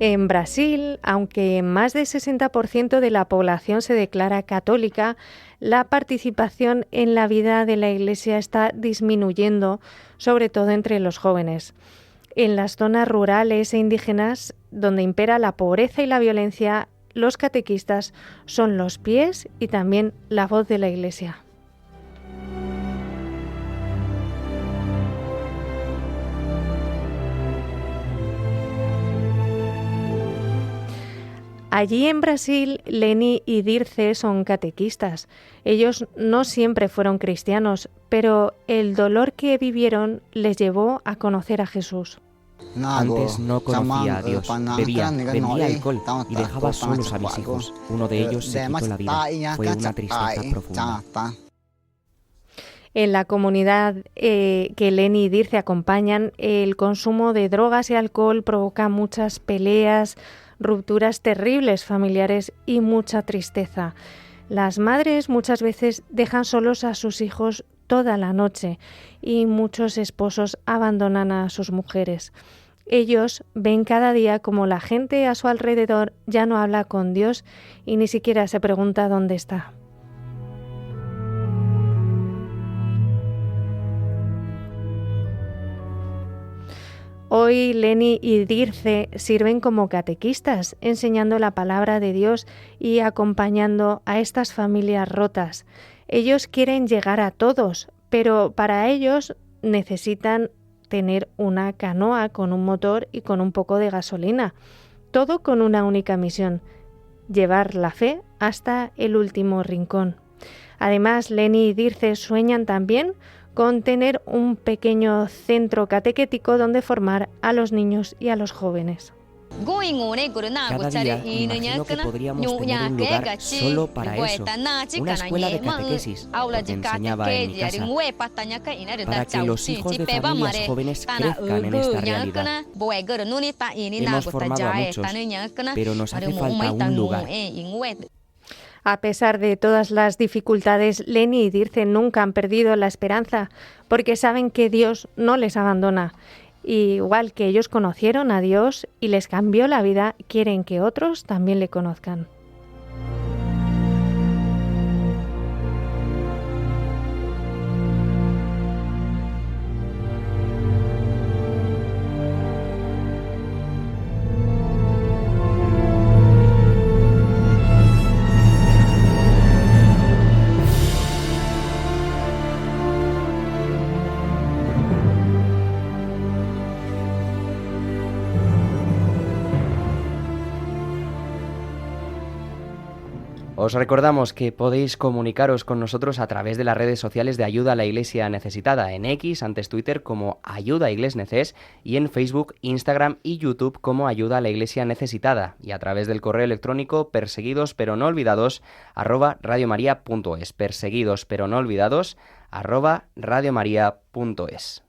En Brasil, aunque más del 60% de la población se declara católica, la participación en la vida de la Iglesia está disminuyendo, sobre todo entre los jóvenes. En las zonas rurales e indígenas, donde impera la pobreza y la violencia, los catequistas son los pies y también la voz de la Iglesia. Allí en Brasil, Leni y Dirce son catequistas. Ellos no siempre fueron cristianos, pero el dolor que vivieron les llevó a conocer a Jesús. Antes no conocía a Dios, vendía alcohol y dejaba solos a mis hijos. Uno de ellos se quitó la vida. Fue una tristeza profunda. En la comunidad que Leni y Dirce acompañan, el consumo de drogas y alcohol provoca muchas peleas, rupturas terribles familiares y mucha tristeza. Las madres muchas veces dejan solos a sus hijos toda la noche y muchos esposos abandonan a sus mujeres. Ellos ven cada día como la gente a su alrededor ya no habla con Dios y ni siquiera se pregunta dónde está. Hoy Leni y Dirce sirven como catequistas, enseñando la palabra de Dios y acompañando a estas familias rotas. Ellos quieren llegar a todos, pero para ellos necesitan tener una canoa con un motor y con un poco de gasolina. Todo con una única misión: llevar la fe hasta el último rincón. Además, Leni y Dirce sueñan también con tener un pequeño centro catequético donde formar a los niños y a los jóvenes. Cada día imagino que podríamos tener un lugar solo para eso, una escuela de catequesis, porque enseñaba en mi casa, para que los hijos de familias jóvenes crezcan en esta realidad. Hemos formado a muchos, pero nos hace falta un lugar. A pesar de todas las dificultades, Leni y Dirce nunca han perdido la esperanza, porque saben que Dios no les abandona. Igual que ellos conocieron a Dios y les cambió la vida, quieren que otros también le conozcan. Os recordamos que podéis comunicaros con nosotros a través de las redes sociales de Ayuda a la Iglesia Necesitada, en X, antes Twitter, como Ayuda a Igles Neces, y en Facebook, Instagram y YouTube como Ayuda a la Iglesia Necesitada, y a través del correo electrónico perseguidos pero no olvidados @radiomaria.es, perseguidos pero no olvidados @radiomaria.es.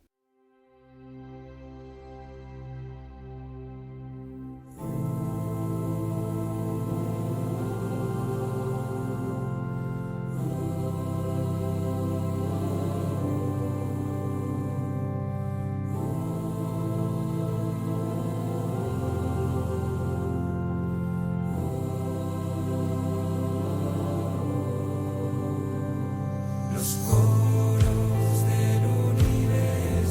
Los coros del universo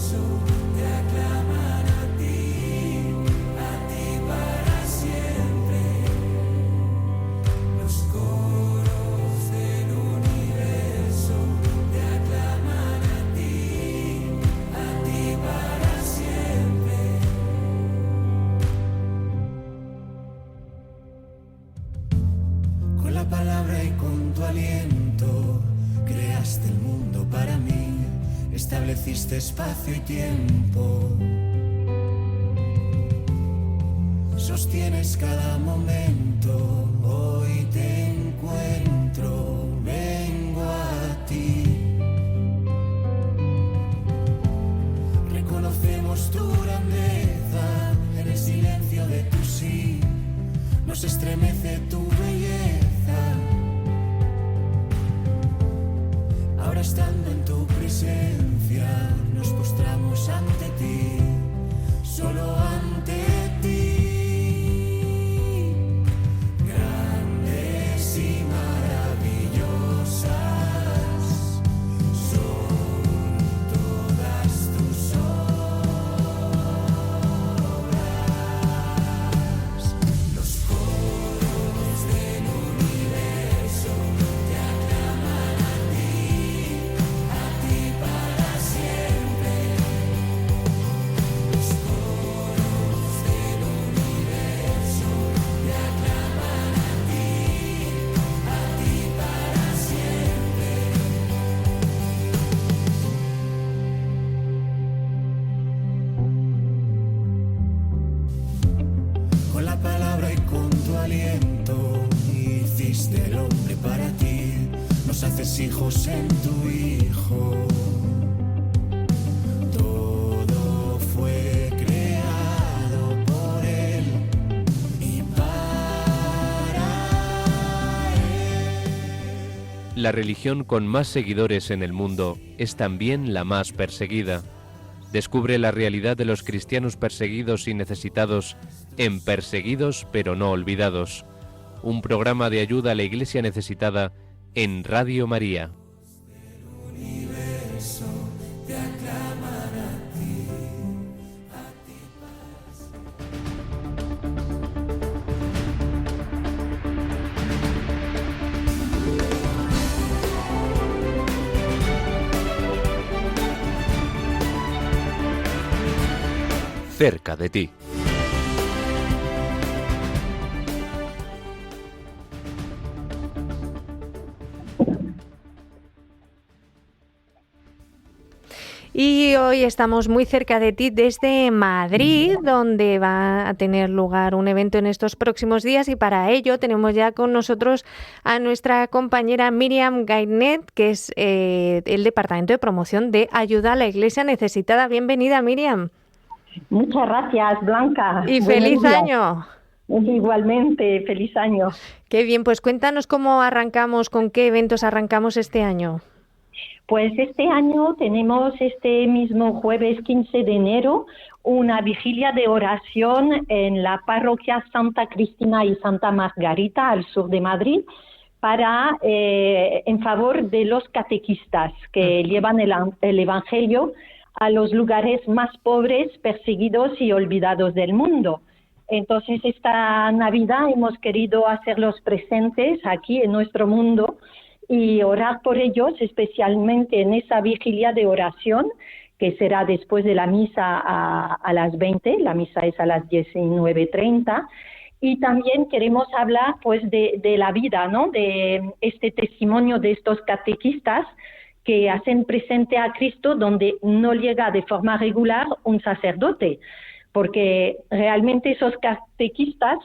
palabra y con tu aliento creaste el mundo para mí, estableciste espacio y tiempo. Sostienes cada momento, hoy te encuentro, vengo a ti. Reconocemos tu grandeza en el silencio de tu sí, nos estremece tu belleza. Ahora estando en tu presencia, nos postramos ante ti, solo ante ti. Hijos en tu Hijo, todo fue creado por Él y para Él. La religión con más seguidores en el mundo es también la más perseguida. Descubre la realidad de los cristianos perseguidos y necesitados en Perseguidos pero no olvidados, un programa de ayuda a la Iglesia necesitada en Radio María. Cerca de ti. Y hoy estamos muy cerca de ti desde Madrid, donde va a tener lugar un evento en estos próximos días, y para ello tenemos ya con nosotros a nuestra compañera Miriam Gainet, que es el Departamento de Promoción de Ayuda a la Iglesia Necesitada. Bienvenida, Miriam. Muchas gracias, Blanca. Y feliz año. Igualmente, feliz año. Qué bien, pues cuéntanos cómo arrancamos, con qué eventos arrancamos este año. Pues este año tenemos este mismo jueves 15 de enero una vigilia de oración en la parroquia Santa Cristina y Santa Margarita al sur de Madrid para en favor de los catequistas que llevan el Evangelio a los lugares más pobres, perseguidos y olvidados del mundo. Entonces esta Navidad hemos querido hacerlos presentes aquí en nuestro mundo y orar por ellos, especialmente en esa vigilia de oración, que será después de la misa a las 20, la misa es a las 19:30, y también queremos hablar pues de la vida, ¿no?, de este testimonio de estos catequistas que hacen presente a Cristo donde no llega de forma regular un sacerdote, porque realmente esos catequistas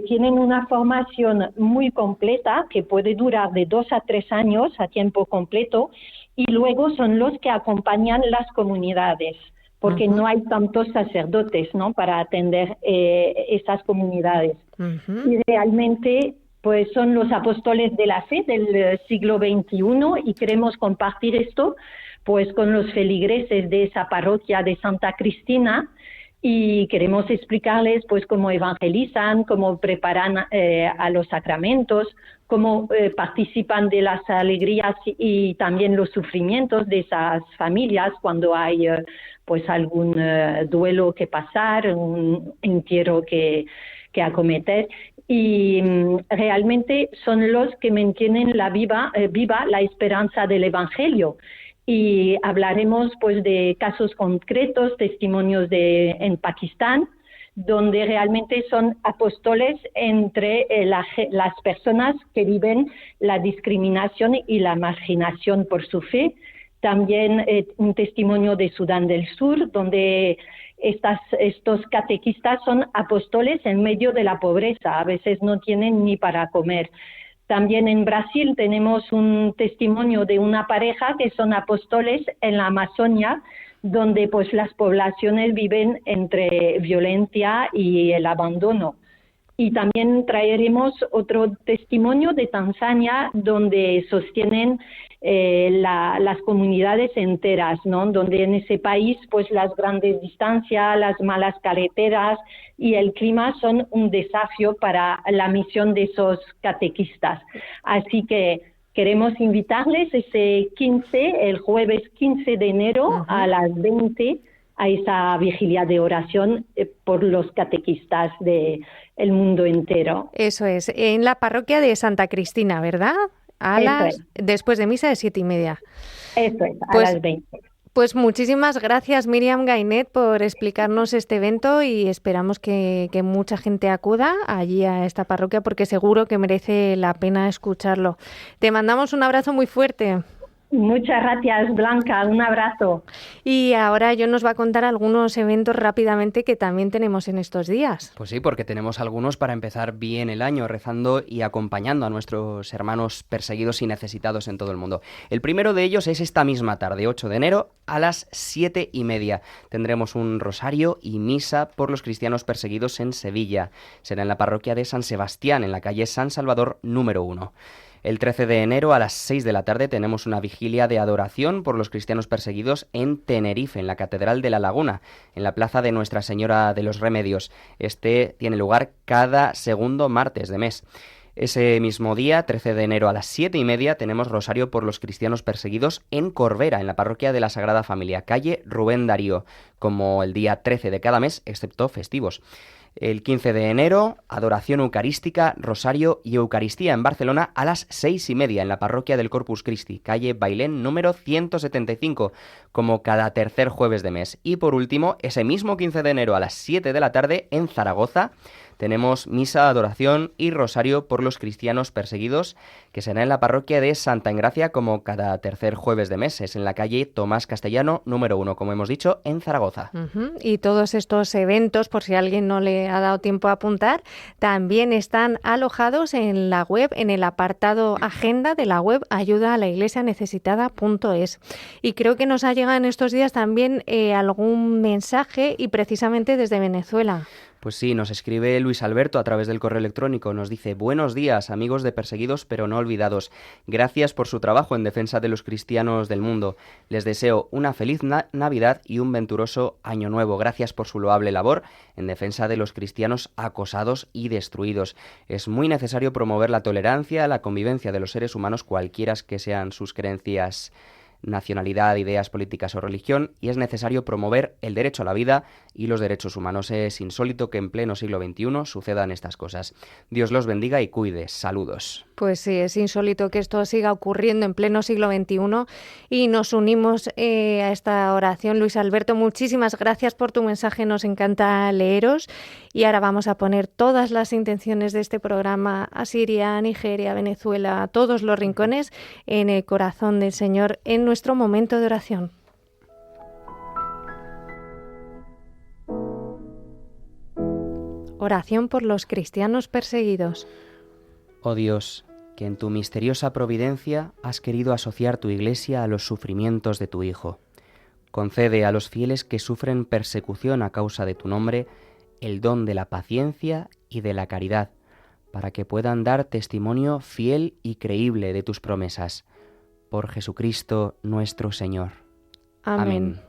tienen una formación muy completa que puede durar de 2 a 3 años a tiempo completo, y luego son los que acompañan las comunidades, porque no hay tantos sacerdotes, ¿no?, para atender esas comunidades. Y realmente pues son los apóstoles de la fe del siglo XXI, y queremos compartir esto pues con los feligreses de esa parroquia de Santa Cristina, y queremos explicarles pues cómo evangelizan, cómo preparan a los sacramentos, cómo participan de las alegrías y también los sufrimientos de esas familias cuando hay pues algún duelo que pasar, un entierro que acometer. Y realmente son los que mantienen viva la esperanza del Evangelio. Y hablaremos pues de casos concretos, testimonios en Pakistán, donde realmente son apóstoles entre las personas que viven la discriminación y la marginación por su fe. También un testimonio de Sudán del Sur, donde estos catequistas son apóstoles en medio de la pobreza, a veces no tienen ni para comer. También en Brasil tenemos un testimonio de una pareja que son apóstoles en la Amazonia, donde pues las poblaciones viven entre violencia y el abandono. Y también traeremos otro testimonio de Tanzania, donde sostienen las comunidades enteras, ¿no? Donde en ese país pues las grandes distancias, las malas carreteras y el clima son un desafío para la misión de esos catequistas. Así que queremos invitarles el jueves 15 de enero a las 20 a esa vigilia de oración por los catequistas del mundo entero. Eso es, en la parroquia de Santa Cristina, ¿verdad? Después de misa de 7:30. Eso es, a las 20. Pues muchísimas gracias, Miriam Gainet, por explicarnos este evento y esperamos que mucha gente acuda allí a esta parroquia porque seguro que merece la pena escucharlo. Te mandamos un abrazo muy fuerte. Muchas gracias, Blanca. Un abrazo. Y ahora John nos va a contar algunos eventos rápidamente que también tenemos en estos días. Pues sí, porque tenemos algunos para empezar bien el año, rezando y acompañando a nuestros hermanos perseguidos y necesitados en todo el mundo. El primero de ellos es esta misma tarde, 8 de enero, a las 7:30. Tendremos un rosario y misa por los cristianos perseguidos en Sevilla. Será en la parroquia de San Sebastián, en la calle San Salvador número 1. El 13 de enero a las 6 de la tarde tenemos una vigilia de adoración por los cristianos perseguidos en Tenerife, en la Catedral de la Laguna, en la plaza de Nuestra Señora de los Remedios. Este tiene lugar cada segundo martes de mes. Ese mismo día, 13 de enero a las 7:30, tenemos rosario por los cristianos perseguidos en Corbera, en la parroquia de la Sagrada Familia, calle Rubén Darío, como el día 13 de cada mes, excepto festivos. El 15 de enero, adoración eucarística, rosario y Eucaristía en Barcelona a las 6:30 en la parroquia del Corpus Christi, calle Bailén número 175, como cada tercer jueves de mes. Y por último, ese mismo 15 de enero a las 7 de la tarde en Zaragoza, tenemos misa, adoración y rosario por los cristianos perseguidos, que será en la parroquia de Santa Engracia como cada tercer jueves de mes. Es en la calle Tomás Castellano, número 1, como hemos dicho, en Zaragoza. Y todos estos eventos, por si a alguien no le ha dado tiempo a apuntar, también están alojados en la web, en el apartado Agenda de la web ayudaalaiglesianecesitada.es. Y creo que nos ha llegado en estos días también algún mensaje, y precisamente desde Venezuela. Pues sí, nos escribe Luis Alberto a través del correo electrónico. Nos dice: buenos días, amigos de perseguidos pero no olvidados. Gracias por su trabajo en defensa de los cristianos del mundo. Les deseo una feliz Navidad y un venturoso Año Nuevo. Gracias por su loable labor en defensa de los cristianos acosados y destruidos. Es muy necesario promover la tolerancia, la convivencia de los seres humanos, cualquiera que sean sus creencias, nacionalidad, ideas políticas o religión, y es necesario promover el derecho a la vida y los derechos humanos. Es insólito que en pleno siglo XXI sucedan estas cosas. Dios los bendiga y cuide. Saludos. Pues sí, es insólito que esto siga ocurriendo en pleno siglo XXI y nos unimos a esta oración. Luis Alberto, muchísimas gracias por tu mensaje, nos encanta leeros, y ahora vamos a poner todas las intenciones de este programa a Siria, a Nigeria, a Venezuela, a todos los rincones en el corazón del Señor en nuestro momento de oración. Oración por los cristianos perseguidos. Oh Dios, que en tu misteriosa providencia has querido asociar tu Iglesia a los sufrimientos de tu Hijo. Concede a los fieles que sufren persecución a causa de tu nombre el don de la paciencia y de la caridad, para que puedan dar testimonio fiel y creíble de tus promesas. Por Jesucristo nuestro Señor. Amén.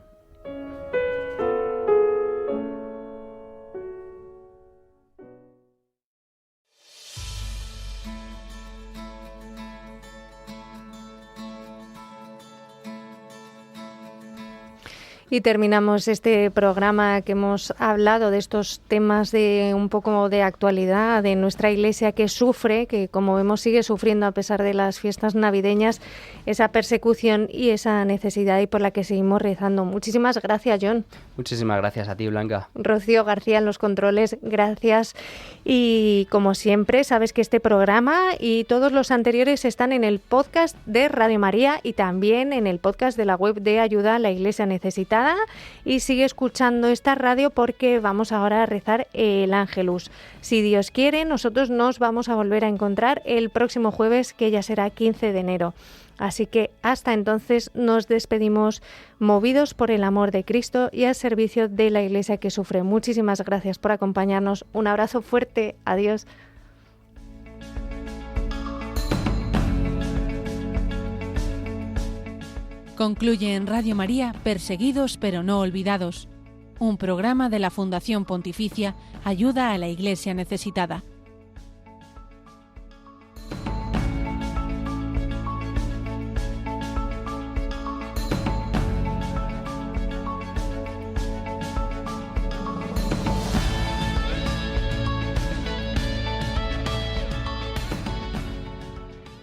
Y terminamos este programa que hemos hablado de estos temas de un poco de actualidad de nuestra Iglesia que sufre, que como vemos sigue sufriendo a pesar de las fiestas navideñas, esa persecución y esa necesidad y por la que seguimos rezando. Muchísimas gracias, John. Muchísimas gracias a ti, Blanca. Rocío García en los controles, gracias. Y como siempre, sabes que este programa y todos los anteriores están en el podcast de Radio María y también en el podcast de la web de Ayuda a la Iglesia Necesitada. Y sigue escuchando esta radio porque vamos ahora a rezar el Ángelus. Si Dios quiere, nosotros nos vamos a volver a encontrar el próximo jueves, que ya será 15 de enero. Así que hasta entonces nos despedimos movidos por el amor de Cristo y al servicio de la Iglesia que sufre. Muchísimas gracias por acompañarnos. Un abrazo fuerte. Adiós. Concluye en Radio María Perseguidos pero no olvidados, un programa de la Fundación Pontificia Ayuda a la Iglesia Necesitada.